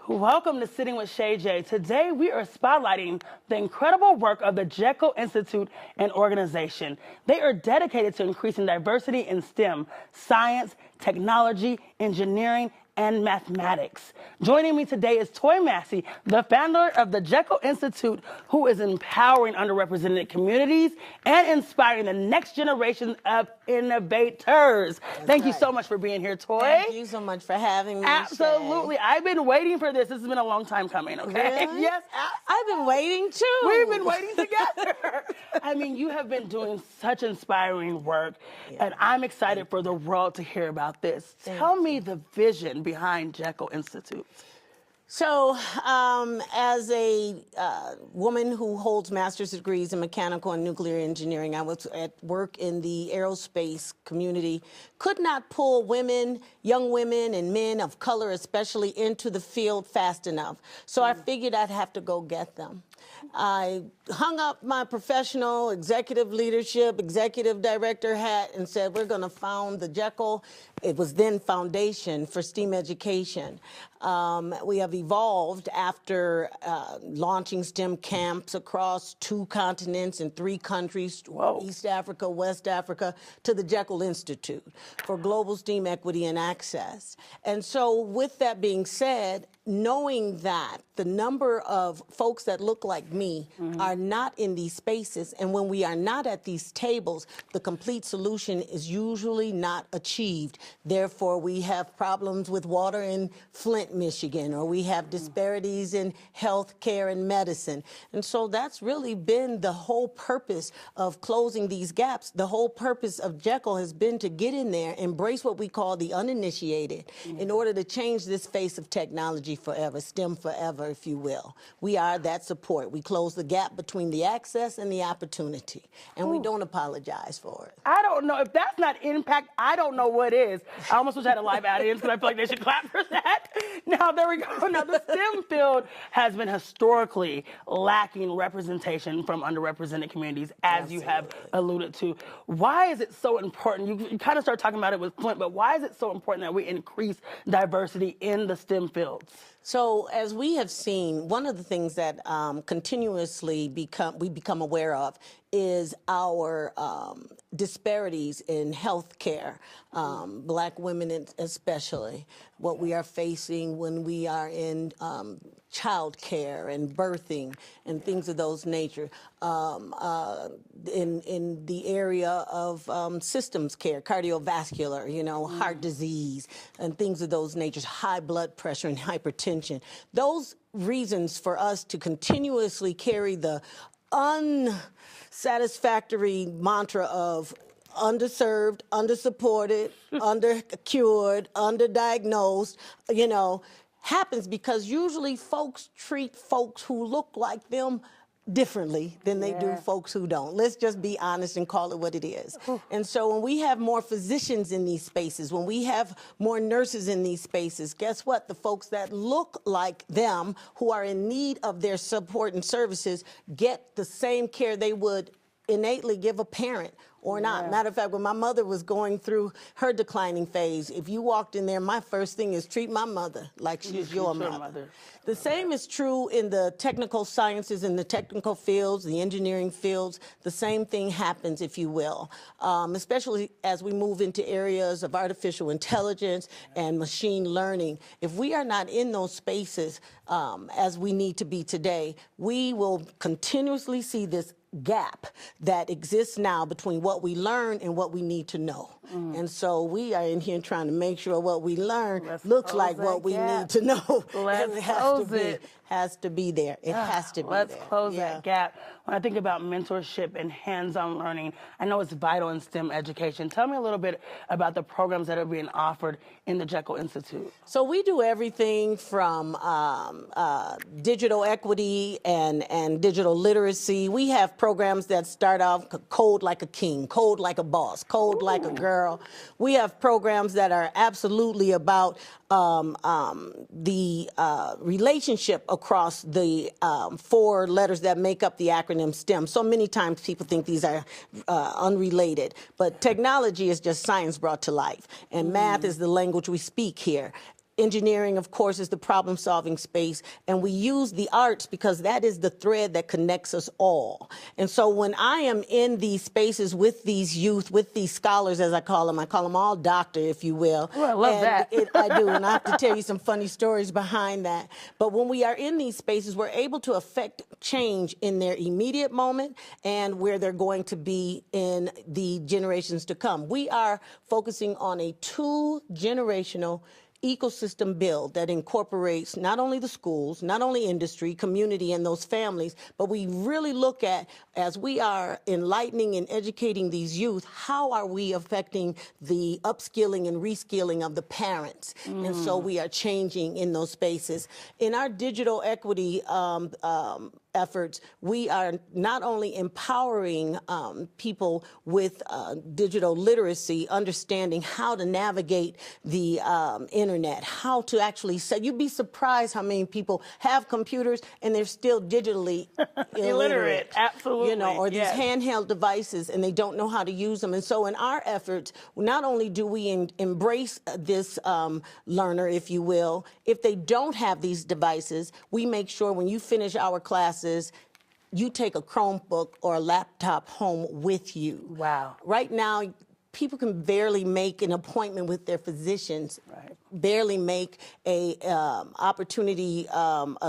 Welcome to Sitting with Shay J. Today we are spotlighting the incredible work of the Jekl Institute and organization. They are dedicated to increasing diversity in STEM, science, technology, engineering, and mathematics. Joining me today is Toy Massey, the founder of the Jekl Institute, who is empowering underrepresented communities and inspiring the next generation of innovators. Thank you so much for being here, Toy. Thank you so much for having me, Absolutely. Shay. I've been waiting for this. This has been a long time coming, okay? Really? Yes. I've been waiting too. We've been waiting together. I mean, you have been doing such inspiring work, and I'm excited for the world to hear about this. Tell me the vision behind Jekl Institute. So, as a woman who holds master's degrees in mechanical and nuclear engineering, I was at work in the aerospace community, could not pull women, young women and men of color especially, into the field fast enough. So I figured I'd have to go get them. I hung up my professional executive leadership, executive director hat and said, we're going to found the Jekl. It was then Foundation for STEAM Education. We have evolved after launching STEM camps across 2 continents and 3 countries, East Africa, West Africa, to the Jekl Institute for global STEAM equity and access. And so with that being said, knowing that the number of folks that look like me are not in these spaces, and when we are not at these tables, the complete solution is usually not achieved. Therefore, we have problems with water in Flint, Michigan, or we have disparities in health care and medicine. And so that's really been the whole purpose of closing these gaps. The whole purpose of Jekl has been to get in there, embrace what we call the uninitiated, in order to change this face of technology forever, STEM forever, if you will. We are that support. We close the gap between the access and the opportunity, and we don't apologize for it. I don't know. If that's not impact, I don't know what is. I almost wish I had a live audience because I feel like they should clap for that. Now, there we go. Now, the STEM field has been historically lacking representation from underrepresented communities, as you have alluded to. Why is it so important? You kind of started talking about it with Flint, but why is it so important that we increase diversity in the STEM fields? So as we have seen, one of the things that continuously we become aware of is our disparities in health care, Black women especially, what we are facing when we are in child care and birthing and things of those nature, in the area of systems care, cardiovascular, you know, heart disease and things of those natures, high blood pressure and hypertension. Those reasons for us to continuously carry the unsatisfactory mantra of underserved, undersupported, undercured, underdiagnosed, you know, happens because usually folks treat folks who look like them differently than they do folks who don't. Let's just be honest and call it what it is. And so when we have more physicians in these spaces, when we have more nurses in these spaces, guess what? The folks that look like them, who are in need of their support and services, get the same care they would innately give a parent or not. Matter of fact, when my mother was going through her declining phase, if you walked in there, my first thing is treat my mother like she's your mother. The same is true in the technical sciences, in the technical fields, the engineering fields. The same thing happens, if you will, especially as we move into areas of artificial intelligence and machine learning. If we are not in those spaces as we need to be today, we will continuously see this gap that exists now between what we learn and what we need to know. And so we are in here trying to make sure what we learn looks like what we need to know. Let's close it. Has to be there. It has to be there. Let's close that gap. When I think about mentorship and hands-on learning, I know it's vital in STEM education. Tell me a little bit about the programs that are being offered in the Jekl Institute. So we do everything from digital equity and digital literacy. We have programs that start off code like a king, code like a boss, code like a girl. We have programs that are absolutely about the relationship across the 4 letters that make up the acronym STEM. So many times people think these are unrelated, but technology is just science brought to life, and math is the language we speak here. engineering, of course, is the problem-solving space, and we use the arts because that is the thread that connects us all. And so when I am in these spaces with these youth, with these scholars, as I call them all doctor, if you will. Oh, I love that. I do, and I have to tell you some funny stories behind that. But when we are in these spaces, we're able to affect change in their immediate moment and where they're going to be in the generations to come. We are focusing on a 2-generational ecosystem build that incorporates not only the schools, not only industry, community, and those families, but we really look at, as we are enlightening and educating these youth, how are we affecting the upskilling and reskilling of the parents? And so we are changing in those spaces. In our digital equity efforts, we are not only empowering people with digital literacy, understanding how to navigate the internet, how to actually say, you'd be surprised how many people have computers and they're still digitally illiterate. Absolutely. You know, or these handheld devices and they don't know how to use them. And so in our efforts, not only do we embrace this learner, if you will, if they don't have these devices, we make sure when you finish our classes, you take a Chromebook or a laptop home with you. Wow. Right now, people can barely make an appointment with their physicians, barely make a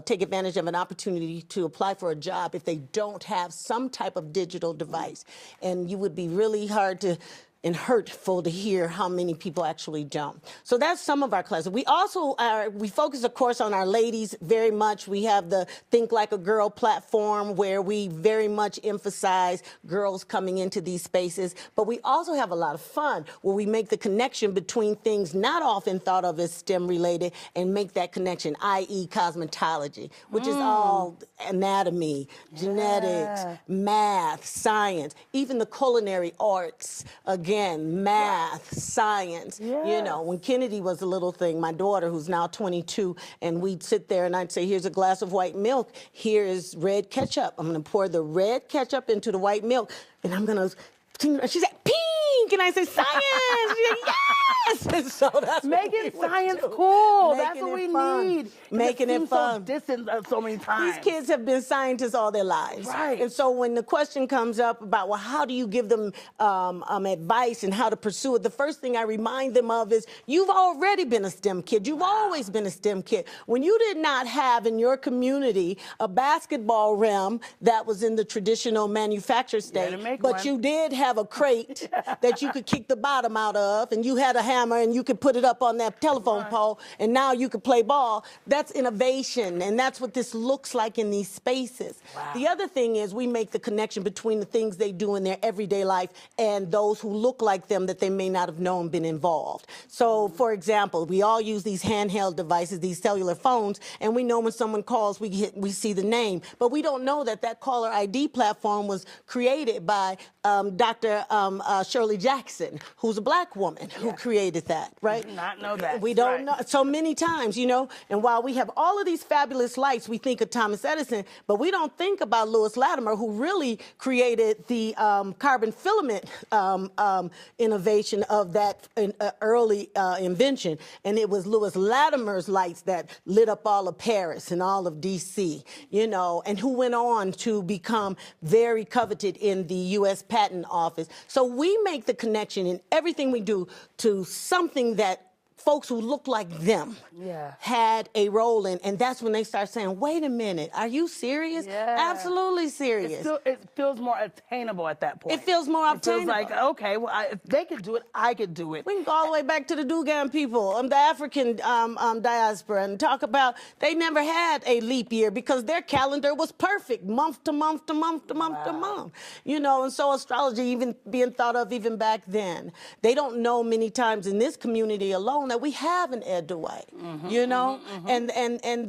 take advantage of an opportunity to apply for a job if they don't have some type of digital device. And you would be really hard to and hurtful to hear how many people actually don't. So that's some of our classes. We also we focus, of course, on our ladies very much. We have the Think Like a Girl platform where we very much emphasize girls coming into these spaces. But we also have a lot of fun where we make the connection between things not often thought of as STEM related and make that connection, i.e. cosmetology, which is all anatomy, genetics, math, science, even the culinary arts. Again, math, science. You know, when Kennedy was a little thing, my daughter, who's now 22, and we'd sit there and I'd say, here's a glass of white milk. Here is red ketchup. I'm going to pour the red ketchup into the white milk, and I'm going to, she said, pink, and I said, science. She said, yes. And so that's making science cool. Making That's what we fun. need. Making it fun. So distant so many times. These kids have been scientists all their lives. Right. And so when the question comes up about, well, how do you give them advice and how to pursue it, the first thing I remind them of is, you've already been a STEM kid. You've always been a STEM kid. When you did not have in your community a basketball rim that was in the traditional manufactured state, but you did have a crate that you could kick the bottom out of, and you had a hammer and you could put it up on that telephone pole, and now you could play ball. That's innovation, and that's what this looks like in these spaces. The other thing is we make the connection between the things they do in their everyday life and those who look like them that they may not have known been involved. So, for example, we all use these handheld devices, these cellular phones, and we know when someone calls, we see the name, but we don't know that that caller ID platform was created by Dr. Shirley Jackson, who's a black woman who created that, right? I did not know that. We don't know. So many times, you know, and while we have all of these fabulous lights, we think of Thomas Edison, but we don't think about Lewis Latimer, who really created the carbon filament innovation of that early invention. And it was Lewis Latimer's lights that lit up all of Paris and all of DC, you know, and who went on to become very coveted in the U.S. Patent Office. So we make the connection in everything we do to something that folks who look like them had a role in, and that's when they start saying, wait a minute, are you serious? Absolutely serious. It feels more attainable at that point. It feels more obtainable. It feels like, okay, well, if they could do it, I could do it. We can go all the way back to the Dugan people, the African diaspora, and talk about they never had a leap year because their calendar was perfect, month to month to month to month to month. You know, and so astrology even being thought of even back then. They don't know many times in this community alone that we have an Ed Dwight, you know, and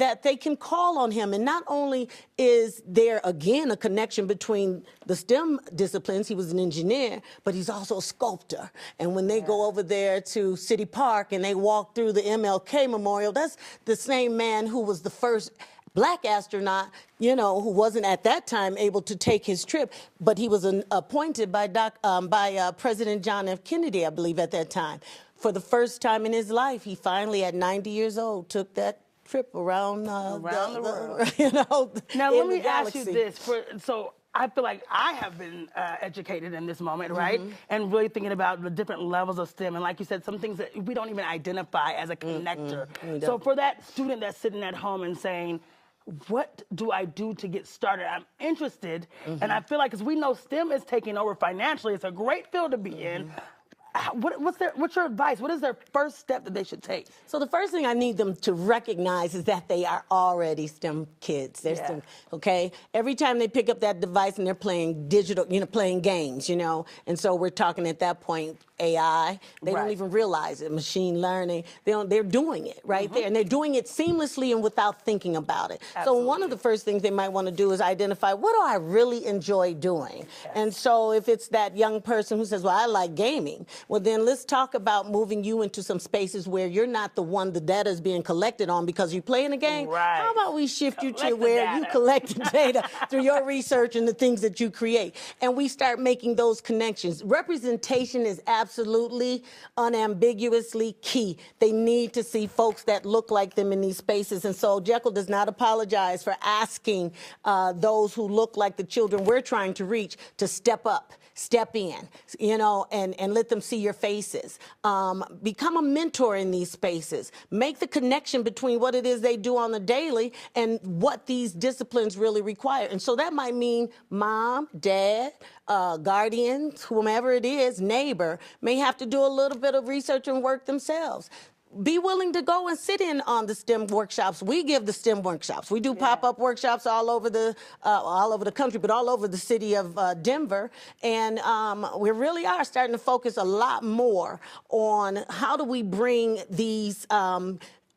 that they can call on him. And not only is there, again, a connection between the STEM disciplines, he was an engineer, but he's also a sculptor. And when they go over there to City Park and they walk through the MLK Memorial, that's the same man who was the first black astronaut, you know, who wasn't at that time able to take his trip, but he was appointed by President John F. Kennedy, I believe, at that time. for the first time in his life, he finally, at 90 years old, took that trip around the world. You know, now, in let me the ask you galaxy. this. So I feel like I have been educated in this moment, right? And really thinking about the different levels of STEM. And like you said, some things that we don't even identify as a connector. So for that student that's sitting at home and saying, what do I do to get started? I'm interested, and I feel like, because we know STEM is taking over financially, it's a great field to be in. What's your advice? What is their first step that they should take? So the first thing I need them to recognize is that they are already STEM kids. They're STEM, okay? Every time they pick up that device and they're playing digital, playing games, and so we're talking at that point AI. They don't even realize it. Machine learning. They're doing it right there, and they're doing it seamlessly and without thinking about it. So one of the first things they might want to do is identify, what do I really enjoy doing? And so if it's that young person who says, well, I like gaming, well, then let's talk about moving you into some spaces where you're not the one the data is being collected on because you're playing a game. How about we shift you to where you collect the data through your research and the things that you create? And we start making those connections. Representation is absolutely, unambiguously key. They need to see folks that look like them in these spaces. And so Jekl does not apologize for asking those who look like the children we're trying to reach to step up, step in, and let them see your faces. Become a mentor in these spaces. Make the connection between what it is they do on the daily and what these disciplines really require. And so that might mean mom, dad, guardians, whomever it is, neighbor, may have to do a little bit of research and work themselves. Be willing to go and sit in on the STEM workshops. We give the STEM workshops. We do pop-up workshops all over the country, but all over the city of Denver. And we really are starting to focus a lot more on how do we bring these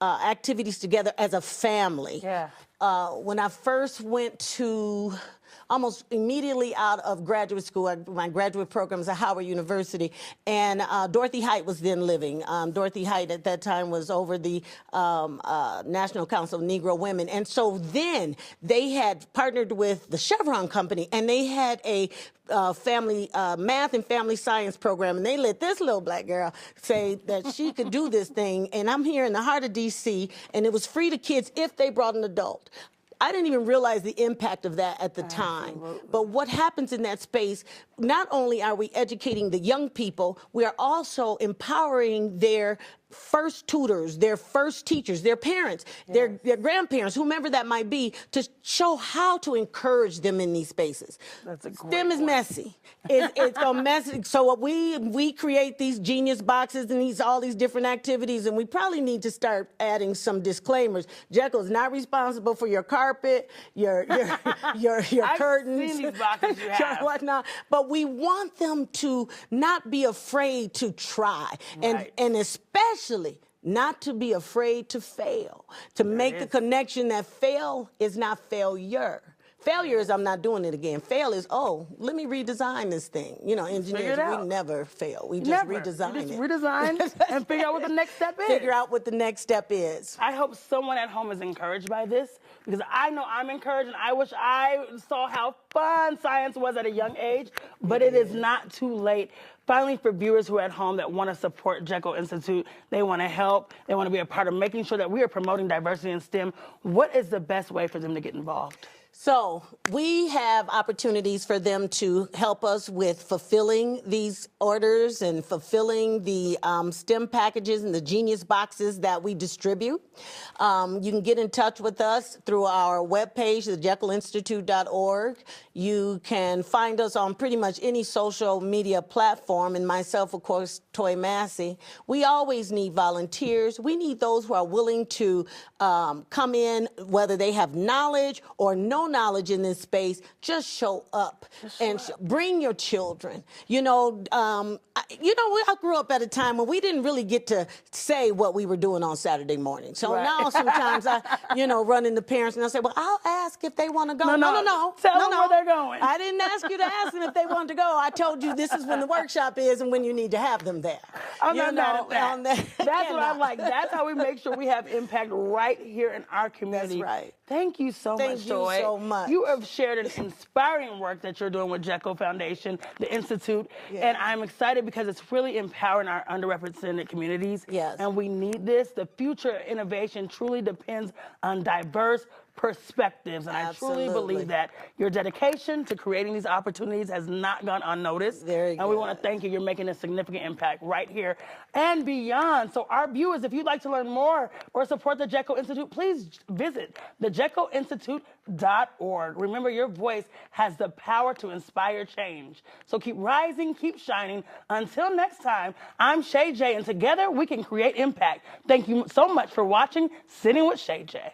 activities together as a family. When I first went to almost immediately out of graduate school. My graduate program is at Howard University, and Dorothy Height was then living. Dorothy Height at that time was over the National Council of Negro Women. And so then they had partnered with the Chevron Company, and they had a family math and family science program, and they let this little black girl say that she could do this thing. And I'm here in the heart of D.C., and it was free to kids if they brought an adult. I didn't even realize the impact of that at the time. But what happens in that space, not only are we educating the young people, we are also empowering their first tutors, their first teachers, their parents, their grandparents, whomever that might be, to show how to encourage them in these spaces. That's a great STEM is point. Messy. It's a messy. So what we create these genius boxes and all these different activities, and we probably need to start adding some disclaimers. Jekl is not responsible for your carpet, your curtains, seen these boxes you have. whatnot. But we want them to not be afraid to try, and especially not to be afraid to fail, to make the connection that fail is not failure. Failure is I'm not doing it again. Fail is, let me redesign this thing. Engineers, we never fail. We just redesign it. Redesign and figure out what the next step is. Figure out what the next step is. I hope someone at home is encouraged by this, because I know I'm encouraged, and I wish I saw how fun science was at a young age, but it is not too late. Finally, for viewers who are at home that want to support Jekl Institute, they want to help, they want to be a part of making sure that we are promoting diversity in STEM, what is the best way for them to get involved? So we have opportunities for them to help us with fulfilling these orders and fulfilling the STEM packages and the genius boxes that we distribute. You can get in touch with us through our webpage, thejeklinstitute.org. You can find us on pretty much any social media platform, and myself, of course, Toy Massey. We always need volunteers. We need those who are willing to come in, whether they have knowledge or no knowledge in this space. Just show up and bring your children. I grew up at a time when we didn't really get to say what we were doing on Saturday morning. So now sometimes I, run into parents and I say, well, I'll ask if they want to go. No. Tell them where they're going. I didn't ask you to ask them if they wanted to go. I told you this is when the workshop is and when you need to have them there. I'm not mad at that. That's what I like. That's how we make sure we have impact right here in our community. That's right. Thank you so much, Joy. so much. You have shared an inspiring work that you're doing with Jekl Foundation, the Institute, and I'm excited because it's really empowering our underrepresented communities. Yes. And we need this. The future of innovation truly depends on diverse perspectives. And Absolutely. I truly believe that your dedication to creating these opportunities has not gone unnoticed. Very and we want to thank you. You're making a significant impact right here and beyond. So our viewers, if you'd like to learn more or support the Jekl Institute, please visit thejeklinstitute.org. Remember, your voice has the power to inspire change. So keep rising, keep shining. Until next time, I'm Shay J, and together we can create impact. Thank you so much for watching Sitting with Shay J.